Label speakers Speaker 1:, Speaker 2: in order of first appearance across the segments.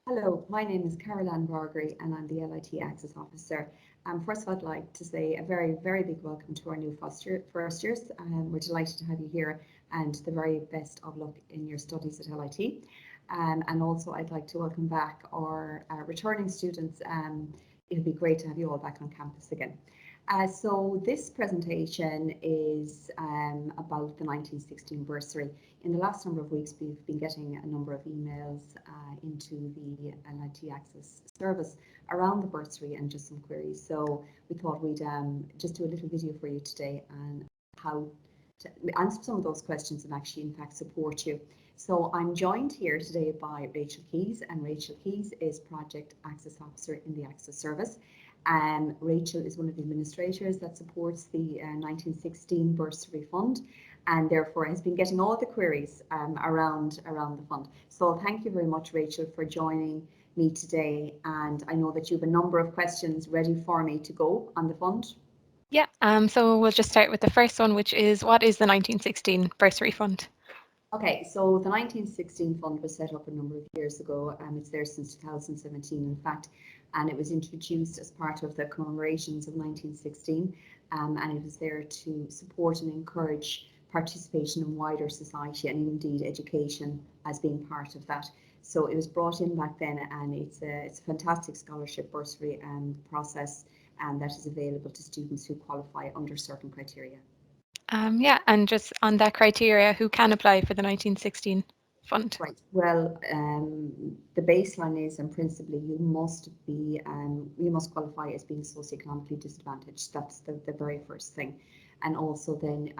Speaker 1: Hello, my name is Caroline Bargery and I'm the LIT Access Officer. First of all, I'd like to say a very, very big welcome to our new first years. We're delighted to have you here and the very best of luck in your studies at LIT. And also I'd like to welcome back our returning students. It'll be great to have you all back on campus again. So this presentation is about the 1916 bursary. In the last number of weeks, we've been getting a number of emails into the LIT Access service around the bursary and just some queries. So we thought we'd just do a little video for you today on how to answer some of those questions and actually, in fact, support you. So I'm joined here today by Rachel Keys, and Rachel Keys is Project Access Officer in the Access Service. Rachel is one of the administrators that supports the 1916 Bursary Fund, and therefore has been getting all the queries around the fund. So thank you very much, Rachel, for joining me today. And I know that you have a number of questions ready for me to go on the fund.
Speaker 2: Yeah, so we'll just start with the first one, which is, what is the 1916 Bursary Fund?
Speaker 1: Okay, so the 1916 fund was set up a number of years ago, and it's there since 2017, in fact, and it was introduced as part of the commemorations of 1916, and it was there to support and encourage participation in wider society and indeed education as being part of that. So it was brought in back then, and it's a fantastic scholarship bursary process, and that is available to students who qualify under certain criteria.
Speaker 2: Yeah, and just on that criteria, who can apply for the 1916 fund?
Speaker 1: Right. Well, the baseline is, and principally, you must qualify as being socioeconomically disadvantaged. That's the very first thing. And also then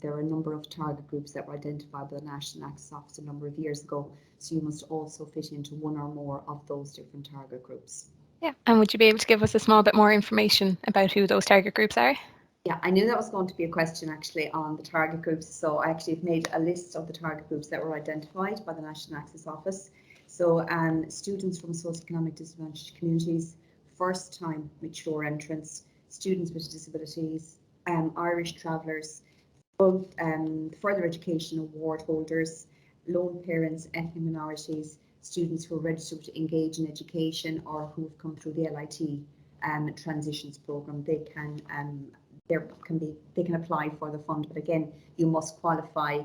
Speaker 1: there are a number of target groups that were identified by the National Access Office a number of years ago. So you must also fit into one or more of those different target groups.
Speaker 2: Yeah, and would you be able to give us a small bit more information about who those target groups are?
Speaker 1: Yeah, I knew that was going to be a question actually on the target groups. So I actually have made a list of the target groups that were identified by the National Access Office. So students from socioeconomic disadvantaged communities, first time mature entrants, students with disabilities, Irish travellers, both further education award holders, lone parents, ethnic minorities, students who are registered to engage in education or who have come through the LIT transitions programme. They can apply for the fund, but again, you must qualify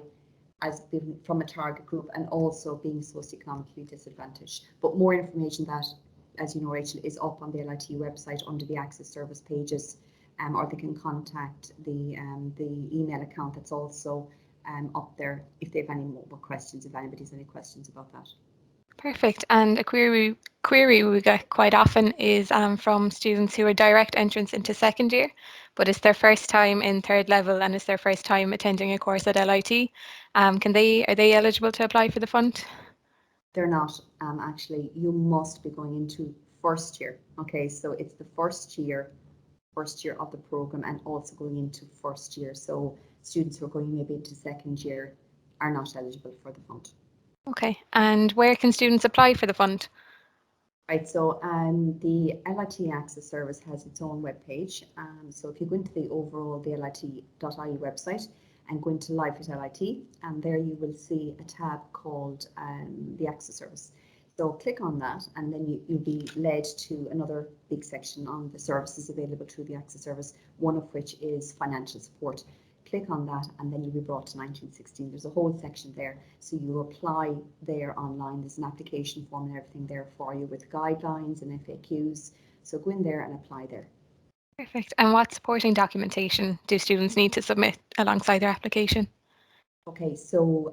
Speaker 1: as being from a target group and also being socioeconomically disadvantaged. But more information that, as you know, Rachel, is up on the LIT website under the Access Service pages, or they can contact the email account that's also up there if they have any more questions, if anybody has any questions about that.
Speaker 2: Perfect. And a query we get quite often is from students who are direct entrants into second year, but it's their first time in third level and it's their first time attending a course at LIT. Are they eligible to apply for the fund?
Speaker 1: They're not actually. You must be going into first year. Okay, so it's the first year of the program and also going into first year. So students who are going maybe into second year are not eligible for the fund.
Speaker 2: Okay, and where can students apply for the fund?
Speaker 1: Right, so the LIT Access Service has its own webpage. So if you go into the lit.ie website and go into Life at LIT, and there you will see a tab called the Access Service. So click on that, and then you'll be led to another big section on the services available through the Access Service, one of which is financial support. Click on that and then you'll be brought to 1916. There's a whole section there. So you apply there online. There's an application form and everything there for you with guidelines and FAQs. So go in there and apply there.
Speaker 2: Perfect. And what supporting documentation do students need to submit alongside their application?
Speaker 1: Okay, so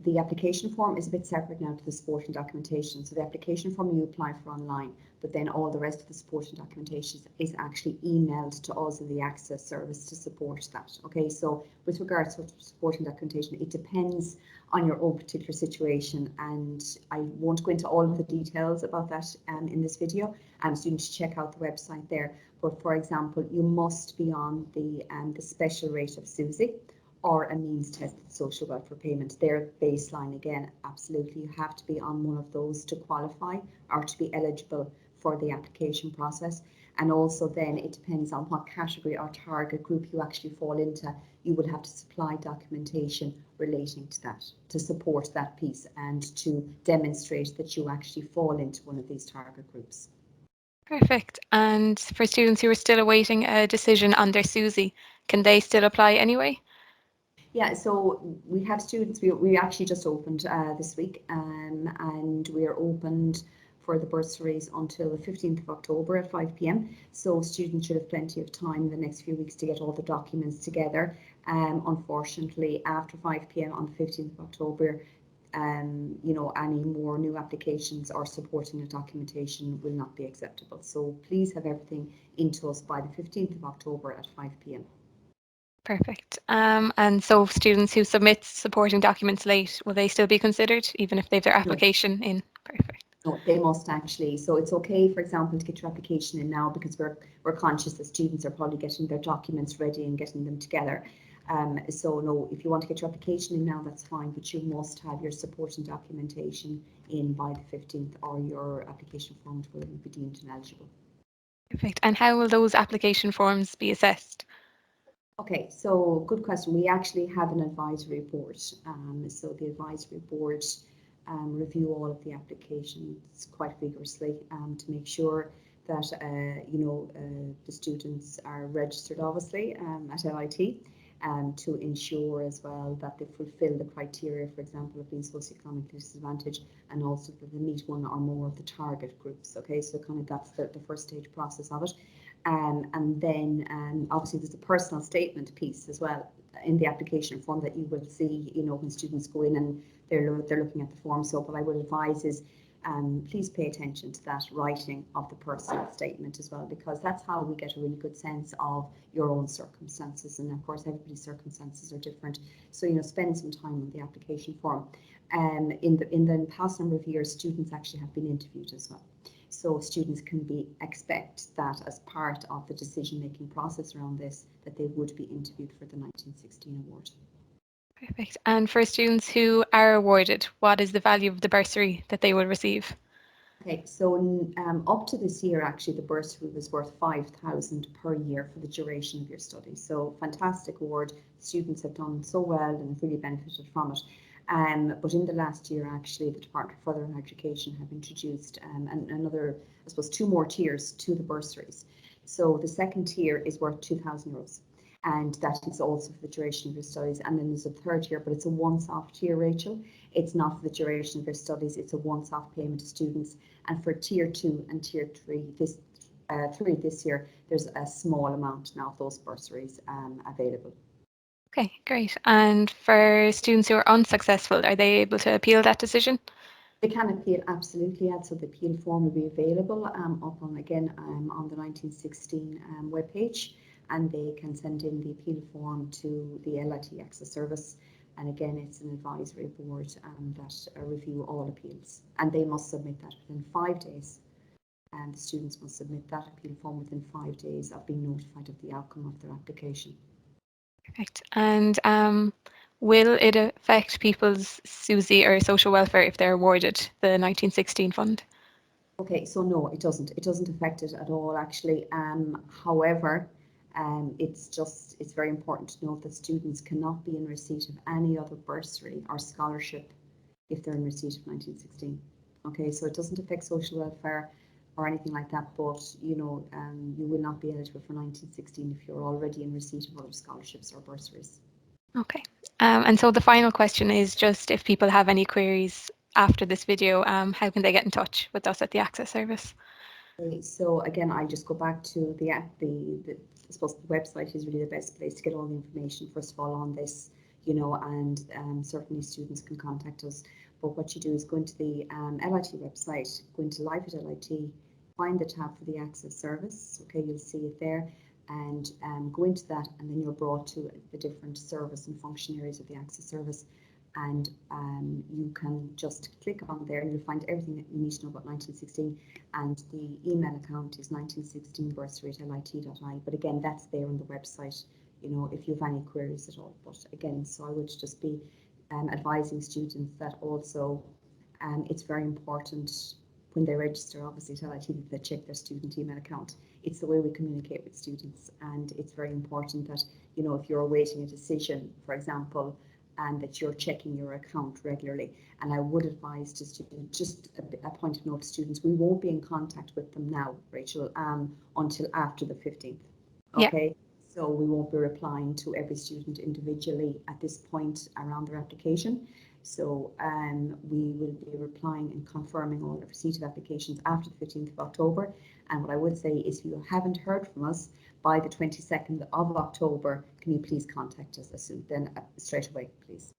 Speaker 1: the application form is a bit separate now to the supporting documentation. So the application form you apply for online, but then all the rest of the supporting documentation is actually emailed to us in the Access Service to support that. Okay, so with regards to supporting documentation, it depends on your own particular situation, and I won't go into all of the details about that in this video. So you need to check out the website there. But for example, you must be on the special rate of SUSI or a means tested social welfare payment. Their baseline, again, absolutely, you have to be on one of those to qualify or to be eligible for the application process. And also then it depends on what category or target group you actually fall into. You will have to supply documentation relating to that, to support that piece and to demonstrate that you actually fall into one of these target groups.
Speaker 2: Perfect. And for students who are still awaiting a decision on their SUSI, can they still apply anyway?
Speaker 1: Yeah, so we have students, we actually just opened this week, and we are opened for the bursaries until the 15th of October at 5 p.m. So students should have plenty of time in the next few weeks to get all the documents together. Unfortunately, after 5 p.m. on the 15th of October, any more new applications or supporting the documentation will not be acceptable. So please have everything into us by the 15th of October at 5 p.m.
Speaker 2: Perfect. And so students who submit supporting documents late, will they still be considered even if they have their application in? Perfect.
Speaker 1: No, they must actually. So it's okay, for example, to get your application in now because we're conscious that students are probably getting their documents ready and getting them together. So no, if you want to get your application in now, that's fine, but you must have your supporting documentation in by the 15th or your application forms will be deemed ineligible.
Speaker 2: Perfect. And how will those application forms be assessed?
Speaker 1: Okay, so good question. We actually have an advisory board. So the advisory board review all of the applications quite vigorously to make sure that the students are registered, obviously, at LIT, to ensure as well that they fulfil the criteria, for example, of being socioeconomically disadvantaged, and also that they meet one or more of the target groups. Okay, so kind of that's the first stage process of it. And then obviously there's a personal statement piece as well in the application form that you will see, when students go in and they're looking at the form. So what I would advise is please pay attention to that writing of the personal statement as well, because that's how we get a really good sense of your own circumstances. And of course, everybody's circumstances are different. So, spend some time on the application form. In the past number of years, students actually have been interviewed as well. So students can expect that as part of the decision-making process around this, that they would be interviewed for the 1916 award.
Speaker 2: Perfect. And for students who are awarded, what is the value of the bursary that they will receive?
Speaker 1: Okay, so up to this year, actually, the bursary was worth $5,000 per year for the duration of your study. So fantastic award. Students have done so well and really benefited from it. But in the last year, actually, the Department for Further Education have introduced another, I suppose, two more tiers to the bursaries. So the second tier is worth €2,000, and that is also for the duration of your studies. And then there's a third tier, but it's a once-off tier, Rachel. It's not for the duration of their studies. It's a once-off payment to students. And for tier 2 and tier 3, this year, there's a small amount now of those bursaries available.
Speaker 2: Okay, great. And for students who are unsuccessful, are they able to appeal that decision?
Speaker 1: They can appeal, absolutely. So the appeal form will be available up on the 1916 webpage, and they can send in the appeal form to the LIT Access Service. And again, it's an advisory board that review all appeals, and they must submit that within 5 days. And the students must submit that appeal form within 5 days of being notified of the outcome of their application.
Speaker 2: Perfect. And will it affect people's SUSI or social welfare if they're awarded the 1916 fund?
Speaker 1: Okay, so no, it doesn't. It doesn't affect it at all, actually. However, it's very important to note that students cannot be in receipt of any other bursary or scholarship if they're in receipt of 1916. Okay, so it doesn't affect social welfare or anything like that, but you will not be eligible for 1916 if you're already in receipt of other scholarships or bursaries.
Speaker 2: Okay. And so the final question is just if people have any queries after this video, how can they get in touch with us at the Access Service?
Speaker 1: Okay, so again, I just go back to the app. I suppose the website is really the best place to get all the information, first of all, on this, and certainly students can contact us. But what you do is go into the LIT website, go into Live at LIT, find the tab for the Access Service. Okay, you'll see it there, and go into that, and then you're brought to the different service and function areas of the Access Service. And you can just click on there and you'll find everything that you need to know about 1916, and the email account is 1916bursary@lit.I. But again, that's there on the website, if you have any queries at all. But again, so I would just be advising students that also it's very important when they register, obviously tell IT that they check their student email account. It's the way we communicate with students, and it's very important that, you know, if you're awaiting a decision, for example, and that you're checking your account regularly. And I would advise to students, just a point of note to students, we won't be in contact with them now, Rachel, until after the 15th. Okay. Yeah. So we won't be replying to every student individually at this point around their application. So we will be replying and confirming all the receipt of applications after the 15th of October. And what I would say is, if you haven't heard from us by the 22nd of October, can you please contact us as soon, then straight away, please.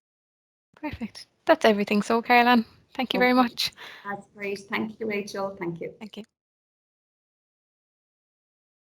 Speaker 2: Perfect. That's everything. So, Caroline, thank you very much.
Speaker 1: That's great. Thank you, Rachel. Thank you.
Speaker 2: Thank you.